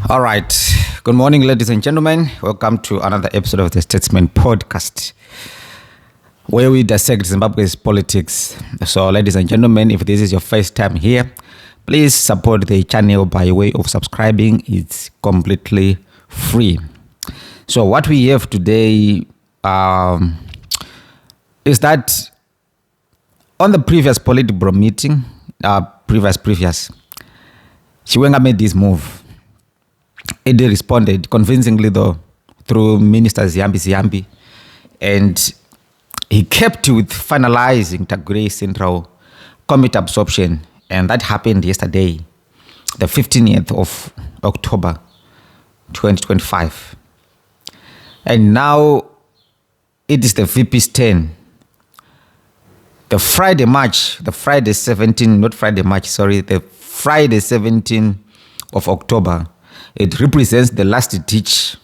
All right. Good morning, ladies and gentlemen. Welcome to another episode of the Statesman Podcast, where we dissect Zimbabwe's politics. So, ladies and gentlemen, if this is your first time here, please support the channel by way of subscribing. It's completely free. So, what we have today is that on the previous Politburo meeting, previous, Chiwenga made this move. It responded convincingly, though, through Minister Ziyambi, and he kept with finalizing Tagore Central Committee absorption, and that happened yesterday, the 15th of October, 2025. And now it is the VP's turn. The Friday 17th of October, it represents the last ditch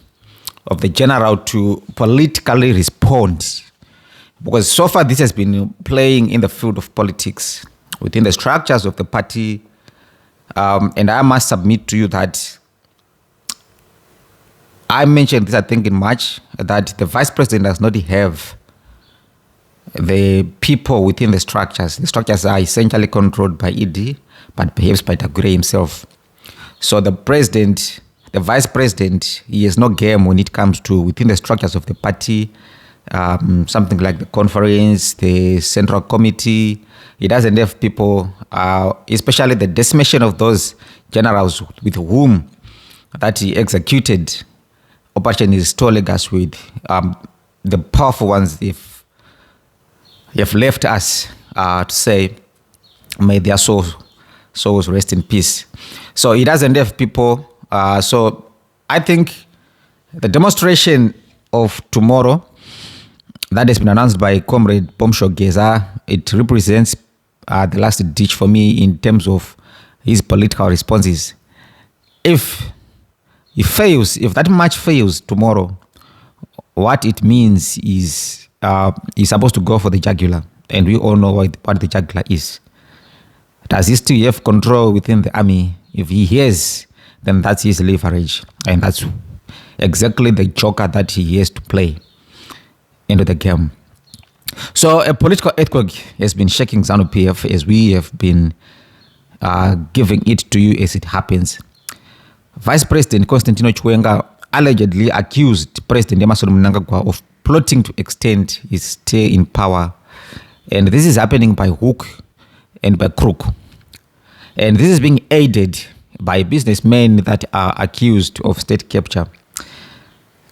of the general to politically respond. Because so far this has been playing in the field of politics within the structures of the party. And I must submit to you that I mentioned this, I think, in March, that the vice president does not have the people within the structures. The structures are essentially controlled by ED, but perhaps by Tagore himself. So the vice president, he has no game when it comes to within the structures of the party, something like the conference, the central committee. He doesn't have people, especially the decimation of those generals with whom that he executed Operation Restore Legas with. The powerful ones, if you have left us to say, may their souls rest in peace. So he doesn't have people. So I think the demonstration of tomorrow that has been announced by Comrade Pomsho Geza, it represents the last ditch for me in terms of his political responses. If he fails, if that match fails tomorrow, what it means is he's supposed to go for the jugular, and we all know what the jugular is. Does he still have control within the army? If he has, then that's his leverage. And that's exactly the joker that he has to play into the game. So a political earthquake has been shaking ZANU-PF as we have been giving it to you as it happens. Vice President Constantino Chiwenga allegedly accused President Emmerson Mnangagwa of plotting to extend his stay in power. And this is happening by hook and by crook. And this is being aided by businessmen that are accused of state capture.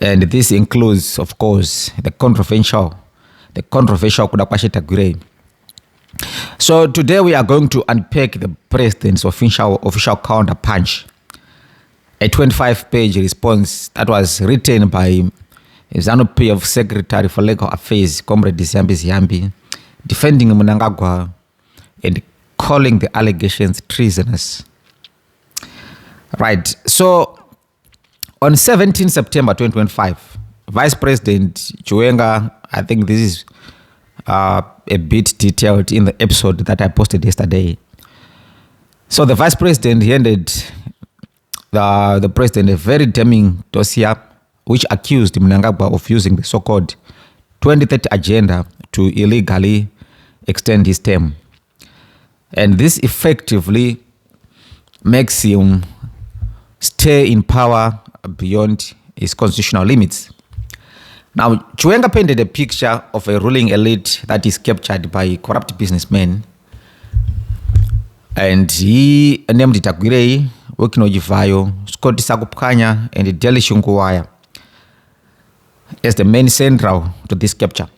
And this includes, of course, the controversial Kudakwashe Tagore. So today we are going to unpack the president's official counter punch. A 25-page response that was written by ZANU-PF Secretary for Legal Affairs, Comrade Ziyambi, defending Mnangagwa and calling the allegations treasonous. Right. So on 17 September 2025, Vice President Chiwenga, I think this is a bit detailed in the episode that I posted yesterday. So the Vice President handed the President a very damning dossier which accused Mnangagwa of using the so-called 2030 agenda to illegally extend his term. And this effectively makes him stay in power beyond his constitutional limits. Now, Chiwenga painted a picture of a ruling elite that is captured by corrupt businessmen. And he named Tagore, Wekino Jivayo, Scott Sakupkanya, and Deli Shunkuwaya as the main central to this capture.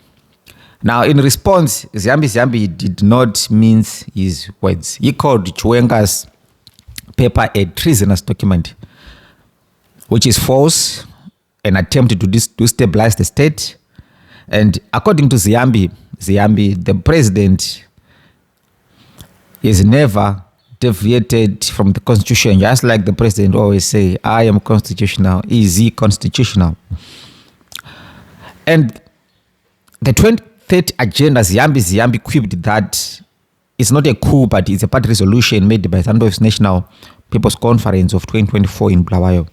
Now, in response, Ziyambi did not mince his words. He called Chiwenga's paper a treasonous document, which is false, an attempt to destabilize the state. And according to Ziyambi, the president is never deviated from the constitution. Just like the president always say, I am constitutional. Is he constitutional? And the 2030 agenda, Ziyambi quipped that it's not a coup, but it's a party resolution made by ZANU-PF's National People's Conference of 2024 in Bulawayo.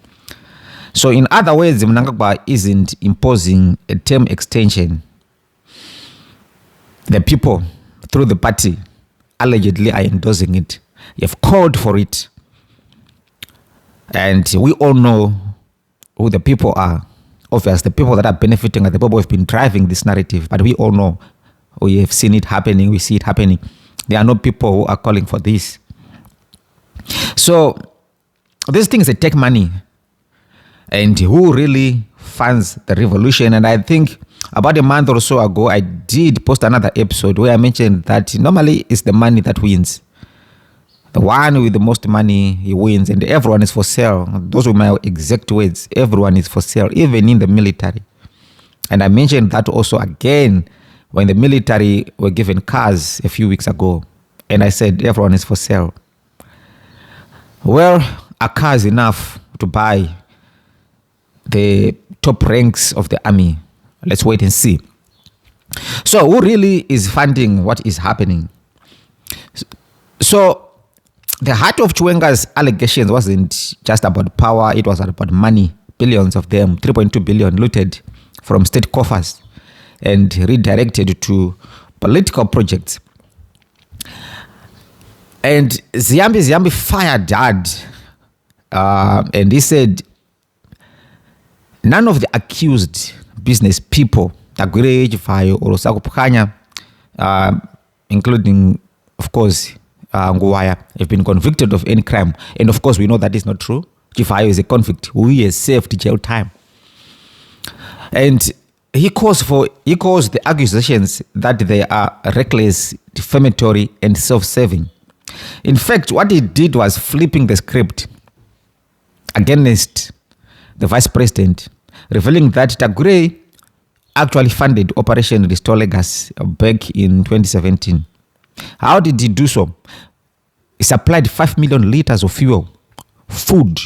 So in other words, Mnangagwa isn't imposing a term extension. The people, through the party, allegedly are endorsing it. You've called for it. And we all know who the people are. Obviously, the people that are benefiting are the people who have been driving this narrative. But we all know, we have seen it happening, we see it happening. There are no people who are calling for this. So, these things, they take money. And who really funds the revolution? And I think about a month or so ago, I did post another episode where I mentioned that normally it's the money that wins. The one with the most money, he wins, and everyone is for sale. Those were my exact words. Everyone is for sale, even in the military. And I mentioned that also again when the military were given cars a few weeks ago. And I said, everyone is for sale. Well, a car is enough to buy the top ranks of the army. Let's wait and see. So who really is funding what is happening? So the heart of Chiwenga's allegations wasn't just about power, it was about money, billions of them, 3.2 billion looted from state coffers and redirected to political projects. And Ziyambi fired hard, and he said, none of the accused business people, Tagwire, Jivayo, or Sakupukanya, including, of course, Nguwaya, have been convicted of any crime. And of course, we know that is not true. Jivayo is a convict who has served jail time. And he calls the accusations that they are reckless, defamatory, and self-serving. In fact, what he did was flipping the script against the vice president, revealing that Tagwire actually funded Operation Restore Legacy back in 2017. How did he do so? He supplied 5 million liters of fuel, food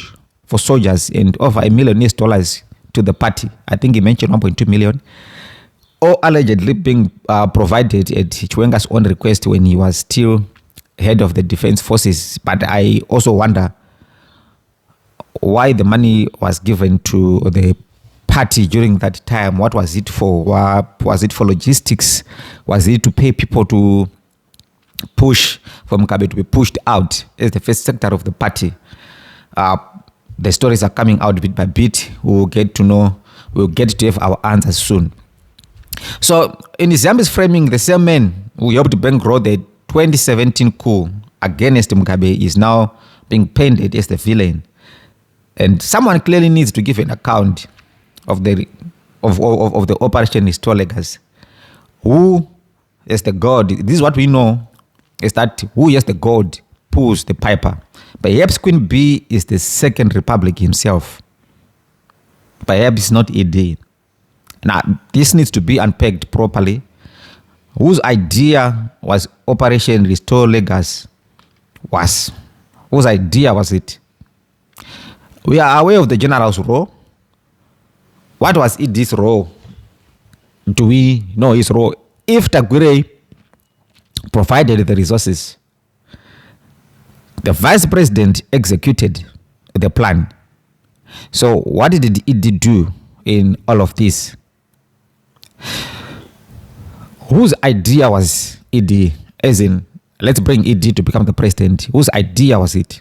for soldiers, and over $1 million to the party. I think he mentioned 1.2 million. All allegedly being provided at Chiwenga's own request when he was still head of the defense forces. But I also wonder why the money was given to the party during that time. What was it for? Was it for logistics? Was it to pay people to push for Mugabe to be pushed out as the first sector of the party? The stories are coming out bit by bit. We'll get to have our answers soon. So in Ziyambi's framing, the same man who helped bankroll the 2017 coup against Mugabe is now being painted as the villain. And someone clearly needs to give an account of the Operation Restore Legacy. Who is the god? This is what we know, is that who is the god pulls the piper. Perhaps Queen B is the Second Republic himself. Perhaps not ED. Now, this needs to be unpacked properly. Whose idea was Operation Restore Legacy? Whose idea was it? We are aware of the general's role. What was ED's role? Do we know his role? If Tagwire provided the resources, the vice president executed the plan. So what did ED do in all of this? Whose idea was ED? As in, let's bring ED to become the president. Whose idea was it?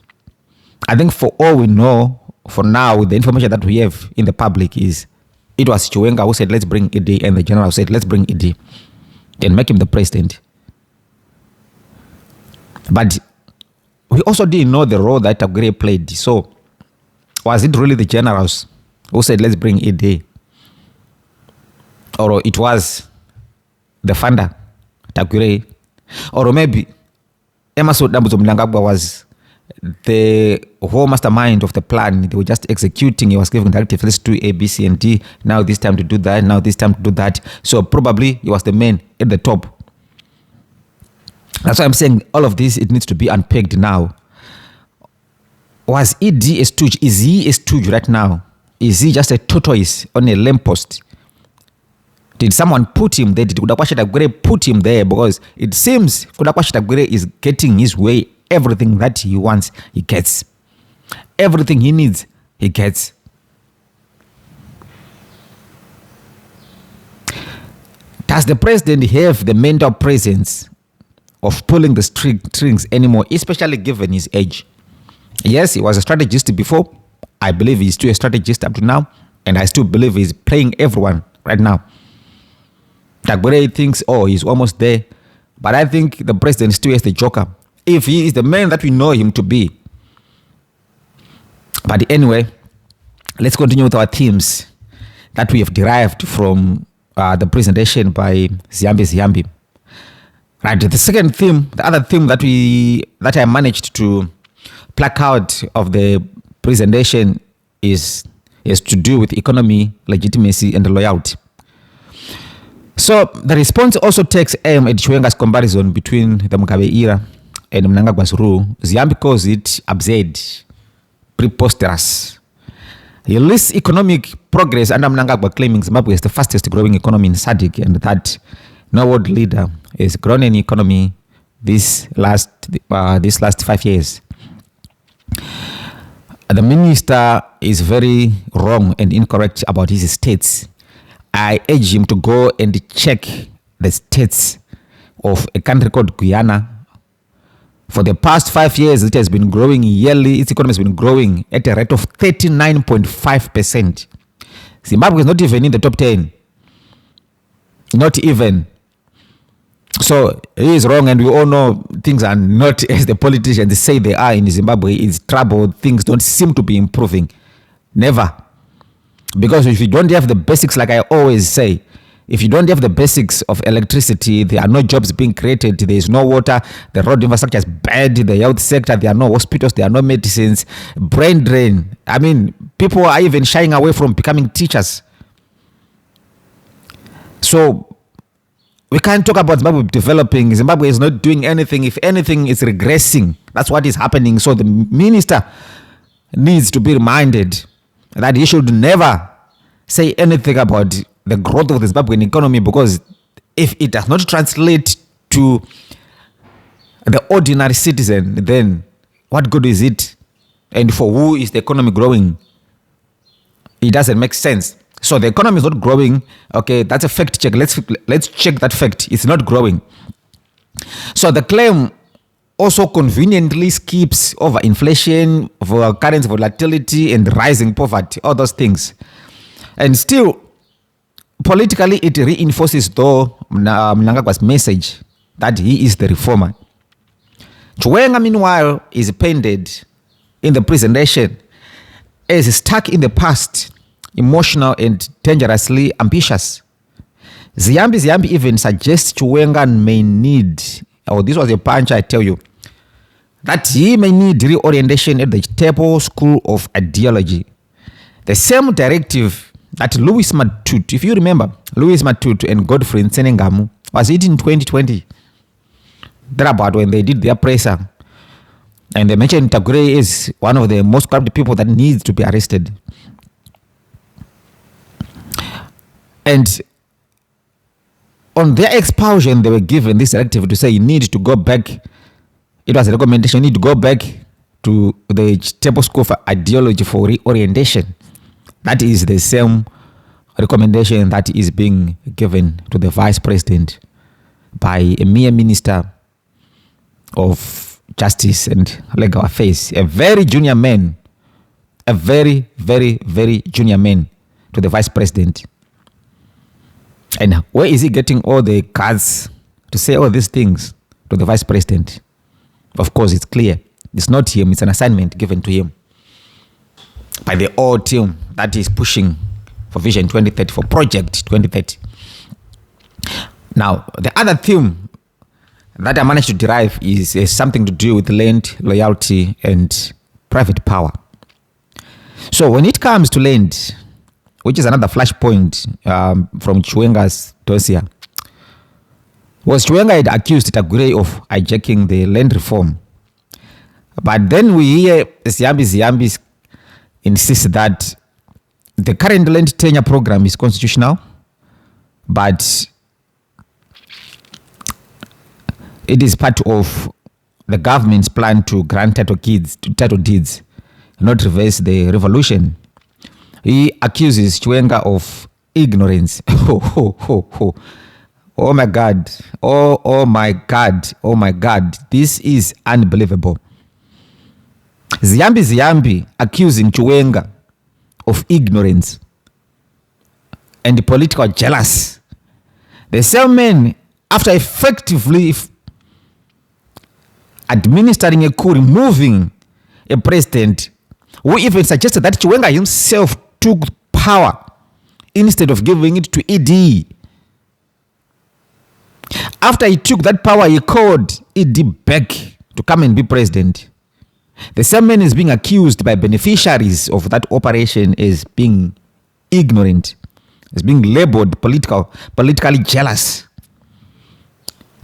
I think for all we know, for now, with the information that we have in the public, is it was Chiwenga who said, let's bring ED, and the general said, let's bring ED and make him the president. But we also didn't know the role that Tagwire played. So was it really the generals who said, let's bring ED? Or it was the funder, Tagwire? Or maybe Emerson Dambuzo Mnangagwa was the whole mastermind of the plan. They were just executing. He was giving directives, let's do A, B, C, and D. Now this time to do that. Now this time to do that. So probably he was the man at the top. That's why I'm saying all of this, it needs to be unpacked now. Was ED a stooge? Is he a stooge right now? Is he just a tortoise on a lamppost? Did someone put him there? Did Kudakwashe Tagwire put him there? Because it seems Kudakwashe Tagwire is getting his way. Everything that he wants, he gets. Everything he needs, he gets. Does the president have the mental presence of pulling the strings anymore, especially given his age? Yes, he was a strategist before. I believe he's still a strategist up to now. And I still believe he's playing everyone right now. Tagbure thinks, oh, he's almost there. But I think the president still has the joker, if he is the man that we know him to be. But anyway, let's continue with our themes that we have derived from the presentation by Ziyambi. Right, the second theme, the other theme that I managed to pluck out of the presentation is to do with economy, legitimacy, and loyalty. So the response also takes aim at Chiwenga's comparison between the Mugabe era and Mnangagwa's rule. Ziyambi calls it absurd, preposterous. He lists economic progress under Mnangagwa, claiming Zimbabwe is the fastest growing economy in SADC and that no world leader has grown an economy this last 5 years. The minister is very wrong and incorrect about his states. I urge him to go and check the states of a country called Guyana. For the past 5 years, it has been growing yearly. Its economy has been growing at a rate of 39.5%. Zimbabwe is not even in the top 10. Not even. So he is wrong, and we all know things are not as the politicians say they are in Zimbabwe. It's trouble. Things don't seem to be improving. Never. Because if you don't have the basics, like I always say, if you don't have the basics of electricity, there are no jobs being created, there is no water, the road infrastructure is bad, the health sector, there are no hospitals, there are no medicines, brain drain. I mean, people are even shying away from becoming teachers. So we can't talk about Zimbabwe developing. Zimbabwe is not doing anything. If anything, it's regressing. That's what is happening. So the minister needs to be reminded that he should never say anything about the growth of the Zimbabwean economy, because if it does not translate to the ordinary citizen, then what good is it? And for who is the economy growing? It doesn't make sense. So the economy is not growing. Okay, that's a fact check. Let's check that fact. It's not growing. So the claim also conveniently skips over inflation, over currency volatility, and rising poverty, all those things. And still, politically, it reinforces though Mnangagwa's message that he is the reformer. Chiwenga, meanwhile, is painted in the presentation as stuck in the past, emotional and dangerously ambitious. Ziyambi even suggests Chiwenga may need, this was a punch I tell you, that he may need reorientation at the Table School of Ideology. The same directive that Louis Matutu, if you remember, Louis Matutu and Godfrey Nsenengamu, was it in 2020? Thereabout, when they did their presser. And they mentioned Tagore is one of the most corrupt people that needs to be arrested. And on their expulsion, they were given this directive to say you need to go back. It was a recommendation, you need to go back to the Table School for Ideology for reorientation. That is the same recommendation that is being given to the Vice President by a mere Minister of Justice and Legal Affairs, a very junior man, a very, very, very junior man to the Vice President. And where is he getting all the cards to say all these things to the Vice President? Of course, it's clear. It's not him. It's an assignment given to him by the old team that is pushing for Vision 2030, for Project 2030. Now, the other theme that I managed to derive is something to do with land, loyalty, and private power. So when it comes to land, which is another flashpoint from Chiwenga's dossier, was Chiwenga had accused Tagore of hijacking the land reform. But then we hear Ziyambi insist that the current land tenure program is constitutional, but it is part of the government's plan to grant title deeds, not reverse the revolution. He accuses Chiwenga of ignorance. Oh my God. Oh my God. Oh my God. This is unbelievable. Ziyambi accusing Chiwenga of ignorance and political jealous. The same man, after effectively administering a coup, removing a president who even suggested that Chiwenga himself took power instead of giving it to ED. After he took that power, he called ED back to come and be president. The same man is being accused by beneficiaries of that operation as being ignorant, as being labeled politically jealous,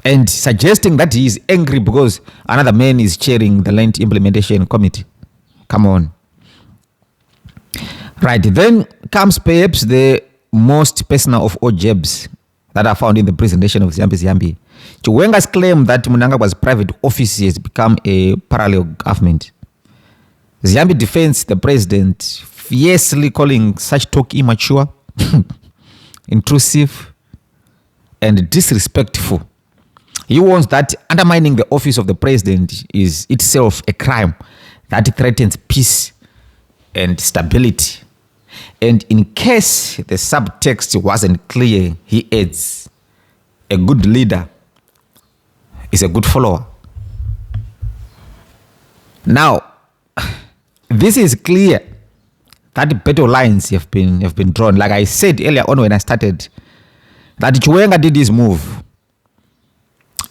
and suggesting that he is angry because another man is chairing the land implementation committee. Come on. Right, then comes perhaps the most personal of all jabs that are found in the presentation of Ziyambi. Chiwenga's claim that Mnangagwa's private office has become a parallel government. Ziyambi defends the president, fiercely calling such talk immature, intrusive, and disrespectful. He warns that undermining the office of the president is itself a crime that threatens peace and stability. And in case the subtext wasn't clear, he adds, a good leader is a good follower. Now, this is clear that battle lines have been drawn. Like I said earlier on when I started, that Chiwenga did his move.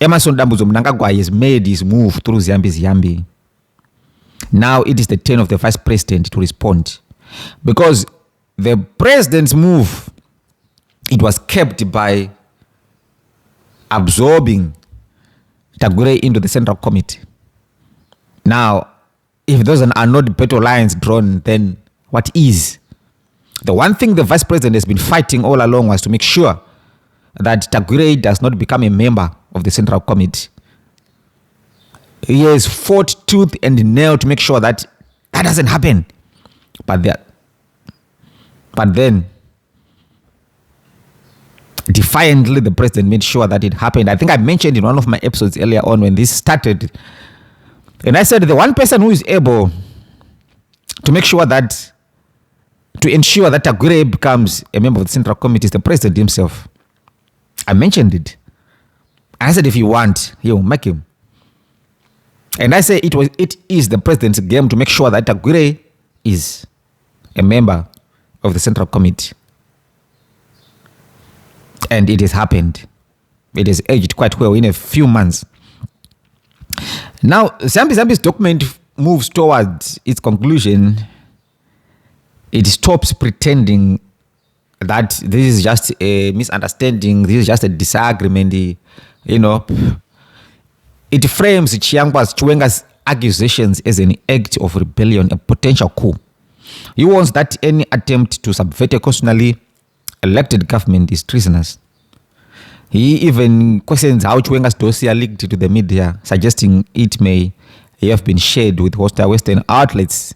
Emerson Dambuzo Mnangagwa has made his move through Ziyambi. Now it is the turn of the vice president to respond. Because the president's move, it was kept by absorbing Tagure into the central committee. Now, if those are not battle lines drawn, then what is? The one thing the vice president has been fighting all along was to make sure that Tagure does not become a member of the central committee. He has fought tooth and nail to make sure that that doesn't happen. But then, defiantly, the president made sure that it happened. I think I mentioned in one of my episodes earlier on when this started, and I said the one person who is able to make sure that, to ensure that Tagure becomes a member of the central committee is the president himself. I mentioned it. I said if you want, he'll make him. And I say it is the president's game to make sure that Tagure is a member of the central committee. And it has happened. It has aged quite well in a few months. Now, Ziyambi's document moves towards its conclusion. It stops pretending that this is just a misunderstanding, this is just a disagreement, you know. It frames Chiwenga's accusations as an act of rebellion, a potential coup. He warns that any attempt to subvert a constitutionally elected government is treasonous. He even questions how Chiwenga's dossier leaked to the media, suggesting it may have been shared with hostile Western outlets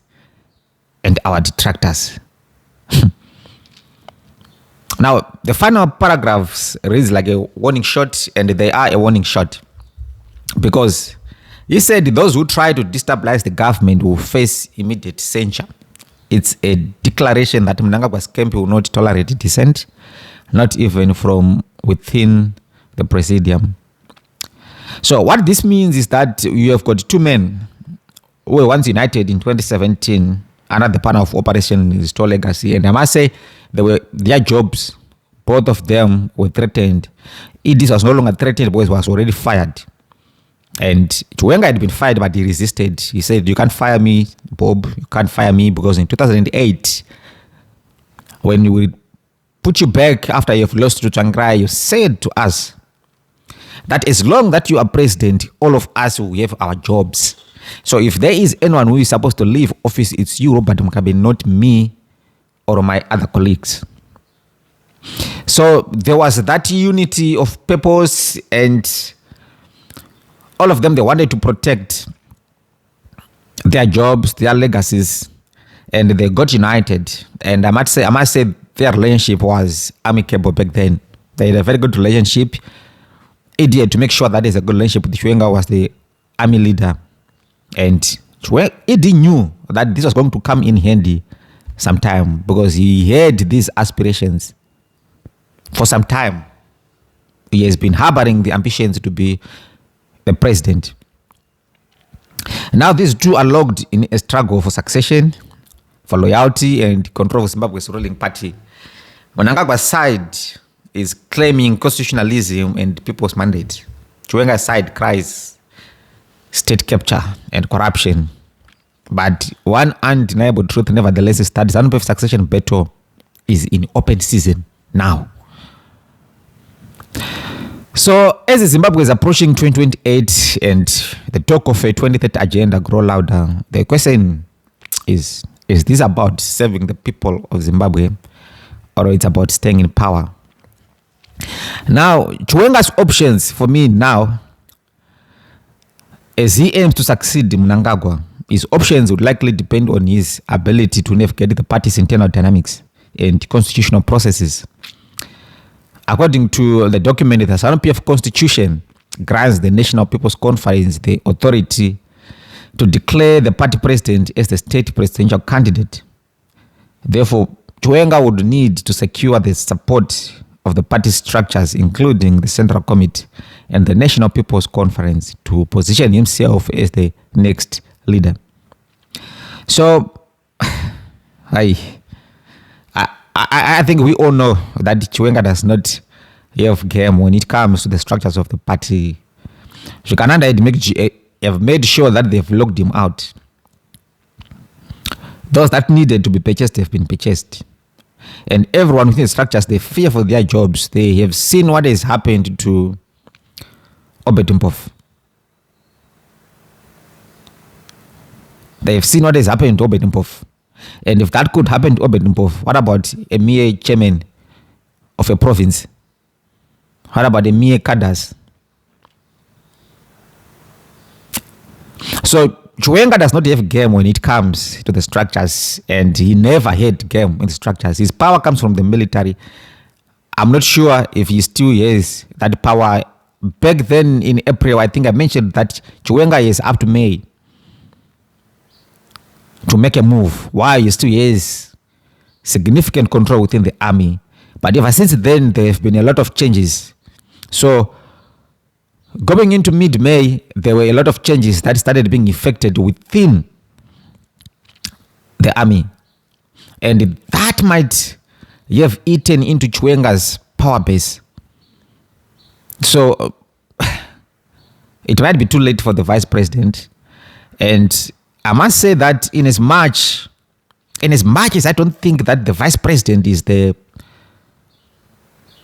and our detractors. Now, the final paragraphs reads like a warning shot, and they are a warning shot. Because he said those who try to destabilize the government will face immediate censure. It's a declaration that Mnangagwa's camp will not tolerate dissent, not even from within the presidium. So what this means is that you have got two men who were once united in 2017 under the banner of Operation Restore Legacy. And I must say, their jobs, both of them were threatened. This was no longer threatened because he was already fired. And Chiwenga had been fired, but he resisted. He said, you can't fire me, Bob. You can't fire me because in 2008, when we put you back after you've lost to Tsvangirai, you said to us that as long that you are president, all of us will have our jobs. So if there is anyone who is supposed to leave office, it's you, Robert Mugabe, not me or my other colleagues. So there was that unity of purpose, and all of them, they wanted to protect their jobs, their legacies, and they got united. And I must say their relationship was amicable back then. They had a very good relationship. Idi had to make sure that there's a good relationship with Chiwenga, was the army leader. And Idi knew that this was going to come in handy sometime because he had these aspirations for some time. He has been harboring the ambitions to be the president. Now these two are locked in a struggle for succession, for loyalty and control of Zimbabwe's ruling party. Mnangagwa's side is claiming constitutionalism and people's mandate. Chiwenga's side cries state capture and corruption. But one undeniable truth, nevertheless, is that ZANU-PF succession battle is in open season now. So as Zimbabwe is approaching 2028 and the talk of a 2030 agenda grow louder, the question is this about serving the people of Zimbabwe, or it's about staying in power? Now, Chiwenga's options for me now, as he aims to succeed in Mnangagwa, his options would likely depend on his ability to navigate the party's internal dynamics and constitutional processes. According to the document, the ZANU-PF constitution grants the National People's Conference the authority to declare the party president as the state presidential candidate. Therefore, Chiwenga would need to secure the support of the party structures, including the Central Committee and the National People's Conference, to position himself as the next leader. So, I think we all know that Chiwenga does not have game when it comes to the structures of the party. Chikananda have made sure that they've locked him out. Those that needed to be purchased have been purchased. And everyone within the structures, they fear for their jobs. They have seen what has happened to ZANU-PF. They have seen what has happened to ZANU-PF. And if that could happen to ZANU-PF, what about a mere chairman of a province? What about a mere cadres? So Chiwenga does not have game when it comes to the structures, and he never had game in the structures. His power comes from the military. I'm not sure if he still has that power. Back then in April, I think I mentioned that Chiwenga is up to May to make a move. Why? He still has significant control within the army. But ever since then, there have been a lot of changes. So going into mid-May, there were a lot of changes that started being effected within the army. And that might have eaten into Chiwenga's power base. So it might be too late for the vice president. And I must say that in as much as I don't think that the vice president is the,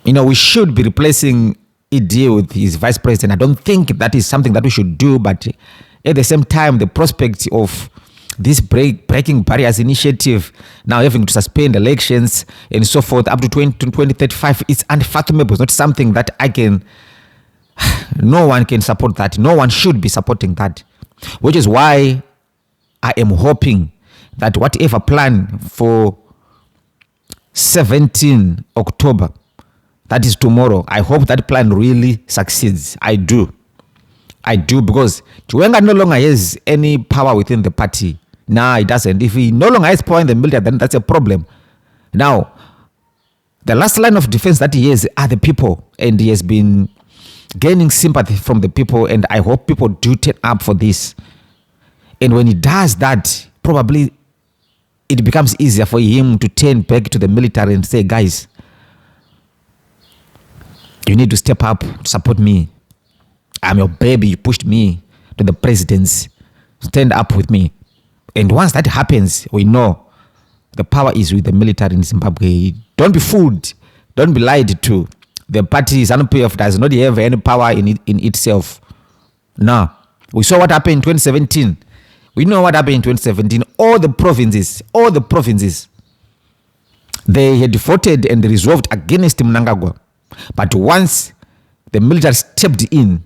we should be replacing ED with his vice president. I don't think that is something that we should do, but at the same time, the prospect of this breaking barriers initiative now having to suspend elections and so forth up to 2035 is unfathomable. It's not something that no one can support that. No one should be supporting that, which is why I am hoping that whatever plan for 17 October, that is tomorrow, I hope that plan really succeeds. I do, because Chiwenga no longer has any power within the party. Nah, he doesn't. If he no longer has power in the military, then that's a problem. Now, the last line of defense that he has are the people, and he has been gaining sympathy from the people, and I hope people do turn up for this. And when he does that, probably it becomes easier for him to turn back to the military and say, guys, you need to step up to support me. I'm your baby. You pushed me to the presidency. Stand up with me. And once that happens, we know the power is with the military in Zimbabwe. Don't be fooled. Don't be lied to. The party ZANU-PF does not have any power in itself. No. We saw what happened in 2017. We know what happened in 2017. All the provinces, they had voted and resolved against Mnangagwa. But once the military stepped in,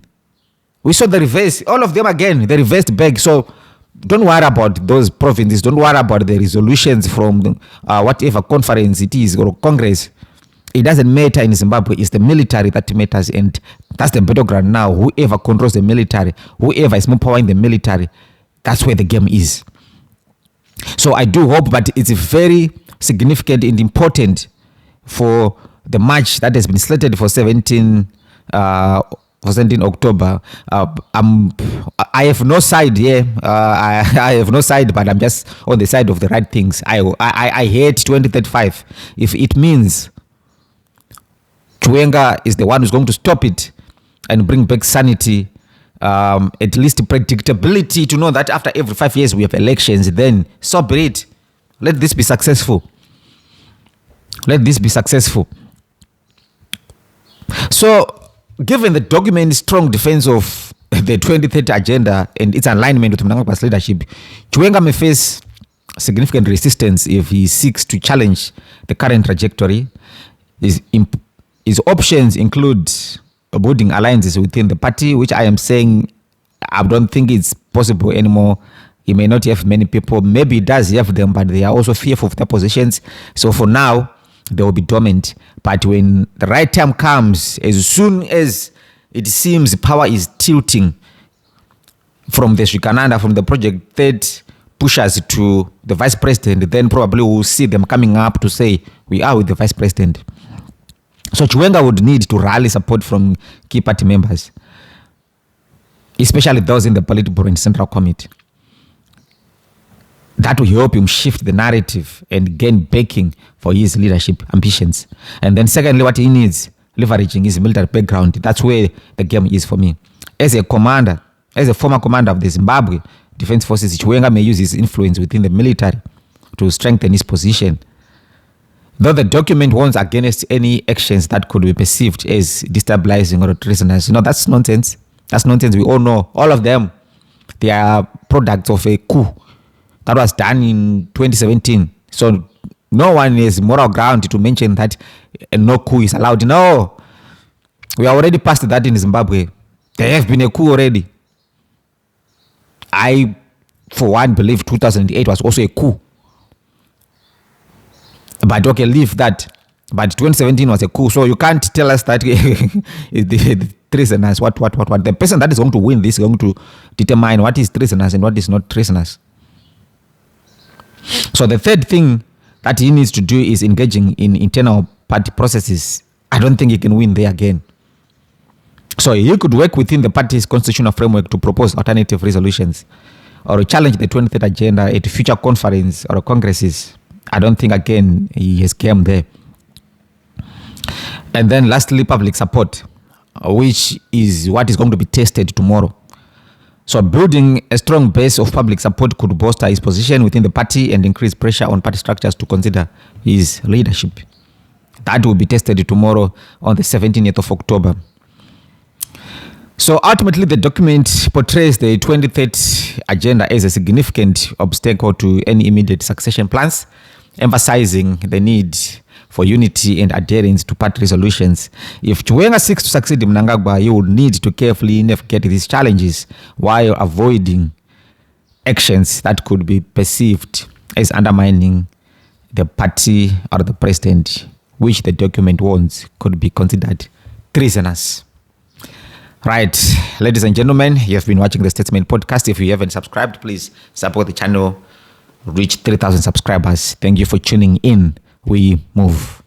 we saw the reverse. All of them again, they reversed back. So don't worry about those provinces. Don't worry about the resolutions from whatever conference it is or Congress. it doesn't matter in Zimbabwe. It's the military that matters, and that's the battleground now. Whoever controls the military, whoever is more power in the military, that's where the game is. So I do hope, but it's very significant and important for the march that has been slated for 17 October. I have no side here. I have no side, but I'm just on the side of the right things. I hate 2035. If it means Chiwenga is the one who's going to stop it and bring back sanity, at least predictability, to know that after every 5 years we have elections, then so be it. Let this be successful. Let this be successful. So, given the document's strong defense of the 2030 agenda and its alignment with Mnangagwa's leadership, Chiwenga may face significant resistance if he seeks to challenge the current trajectory. His options include building alliances within the party, which I am saying I don't think it's possible anymore. He may not have many people. Maybe he does have them, but they are also fearful of their positions. So for now, they will be dormant. But when the right time comes, as soon as it seems power is tilting from the Shikananda, from the Project that pushes to the vice president, then probably we'll see them coming up to say, we are with the vice president. So Chiwenga would need to rally support from key party members, especially those in the Politburo and Central Committee. That will help him shift the narrative and gain backing for his leadership ambitions. And then secondly, what he needs, leveraging his military background. That's where the game is for me. As a commander, as a former commander of the Zimbabwe Defense Forces, Chiwenga may use his influence within the military to strengthen his position. Though the document warns against any actions that could be perceived as destabilizing or treasonous. That's nonsense. That's nonsense. We all know. All of them, they are products of a coup that was done in 2017. So no one has moral ground to mention that no coup is allowed. No. We are already past that in Zimbabwe. There have been a coup already. I, for one, believe 2008 was also a coup. But okay, leave that. But 2017 was a coup. So you can't tell us that the treasonous, what. The person that is going to win this is going to determine what is treasonous and what is not treasonous. So the third thing that he needs to do is engaging in internal party processes. I don't think he can win there again. So he could work within the party's constitutional framework to propose alternative resolutions or challenge the 2030 agenda at future conference or congresses. I don't think, again, he has come there. And then lastly, public support, which is what is going to be tested tomorrow. So building a strong base of public support could bolster his position within the party and increase pressure on party structures to consider his leadership. That will be tested tomorrow on the 17th of October. So ultimately, the document portrays the 2030 agenda as a significant obstacle to any immediate succession plans, emphasizing the need for unity and adherence to party resolutions. If Chiwenga seeks to succeed in Mnangagwa, he would need to carefully navigate these challenges while avoiding actions that could be perceived as undermining the party or the president, which the document warns could be considered treasonous. Right, ladies and gentlemen, you have been watching the Statesman podcast. If you haven't subscribed, please support the channel. Reach 3,000 subscribers. Thank you for tuning in. We move.